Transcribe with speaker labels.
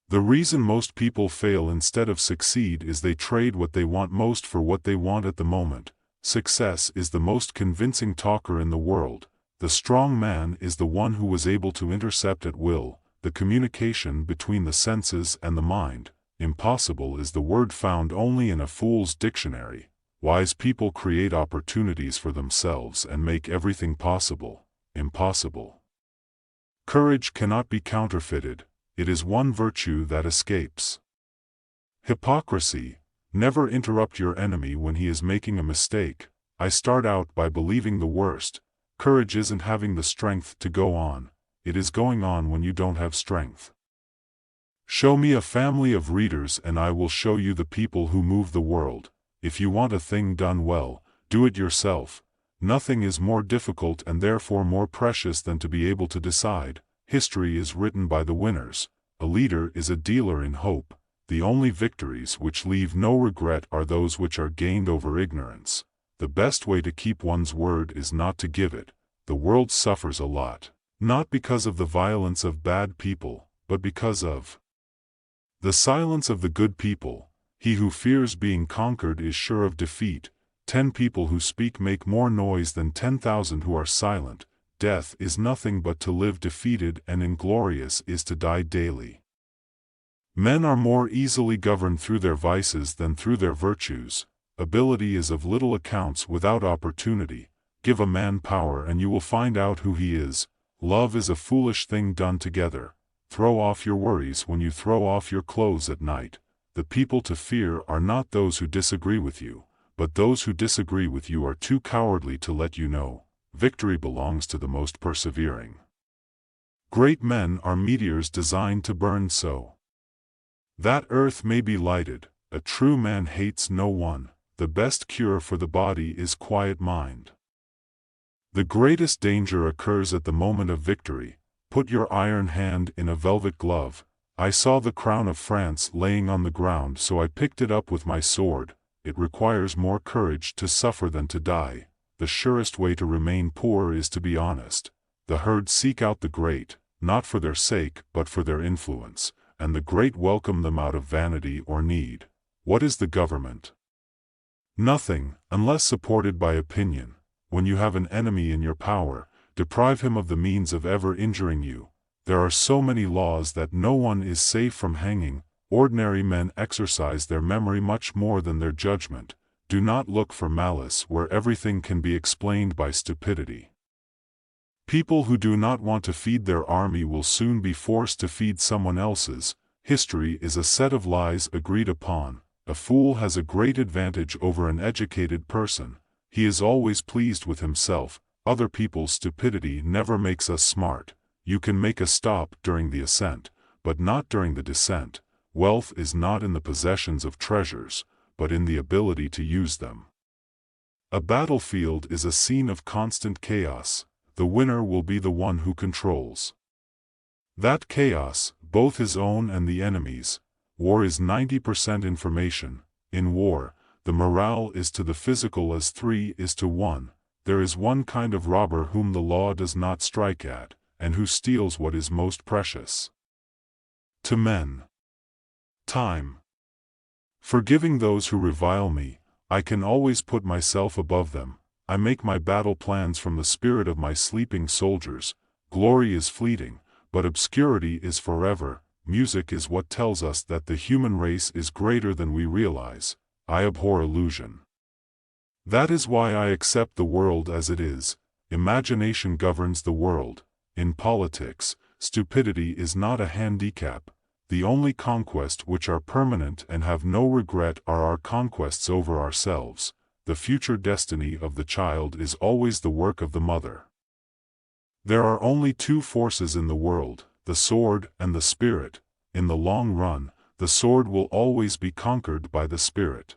Speaker 1: The reason most people fail instead of succeed is they trade what they want most for what they want at the moment. Success is the most convincing talker in the world. The strong man is the one who was able to intercept at will the communication between the senses and the mind. Impossible is the word found only in a fool's dictionary. Wise people create opportunities for themselves and make everything possible. Impossible. Courage cannot be counterfeited. It is one virtue that escapes. Hypocrisy. Never interrupt your enemy when he is making a mistake. I start out by believing the worst. Courage isn't having the strength to go on. It is going on when you don't have strength. Show me a family of readers and I will show you the people who move the world. If you want a thing done well, do it yourself. Nothing is more difficult and therefore more precious than to be able to decide. History is written by the winners. A leader is a dealer in hope. The only victories which leave no regret are those which are gained over ignorance. The best way to keep one's word is not to give it. The world suffers a lot, not because of the violence of bad people, but because of the silence of the good people. He who fears being conquered is sure of defeat. 10 people who speak make more noise than 10,000 who are silent. Death is nothing but to live defeated, and inglorious is to die daily. Men are more easily governed through their vices than through their virtues. Ability is of little account without opportunity. Give a man power and you will find out who he is. Love is a foolish thing done together. Throw off your worries when you throw off your clothes at night. The people to fear are not those who disagree with you, but those who disagree with you are too cowardly to let you know. Victory belongs to the most persevering. Great men are meteors designed to burn so that earth may be lighted. A true man hates no one. The best cure for the body is quiet mind. The greatest danger occurs at the moment of victory. Put your iron hand in a velvet glove. I saw the crown of France laying on the ground, so I picked it up with my sword. It requires more courage to suffer than to die. The surest way to remain poor is to be honest. The herd seek out the great, not for their sake but for their influence, and the great welcome them out of vanity or need. What is the government? Nothing, unless supported by opinion. When you have an enemy in your power, deprive him of the means of ever injuring you. There are so many laws that no one is safe from hanging. Ordinary men exercise their memory much more than their judgment. Do not look for malice where everything can be explained by stupidity. People who do not want to feed their army will soon be forced to feed someone else's. History is a set of lies agreed upon. A fool has a great advantage over an educated person. He is always pleased with himself. Other people's stupidity never makes us smart. You can make a stop during the ascent, but not during the descent. Wealth is not in the possessions of treasures, but in the ability to use them. A battlefield is a scene of constant chaos. The winner will be the one who controls that chaos, both his own and the enemy's. War is 90% information. In war, the morale is to the physical as 3 is to 1. There is one kind of robber whom the law does not strike at, and who steals what is most precious to men: time. Forgiving those who revile me, I can always put myself above them. I make my battle plans from the spirit of my sleeping soldiers. Glory is fleeting, but obscurity is forever. Music is what tells us that the human race is greater than we realize. I abhor illusion. That is why I accept the world as it is. Imagination governs the world. In politics, stupidity is not a handicap. The only conquests which are permanent and have no regret are our conquests over ourselves. The future destiny of the child is always the work of the mother. There are only 2 forces in the world, the sword and the spirit. In the long run, the sword will always be conquered by the spirit.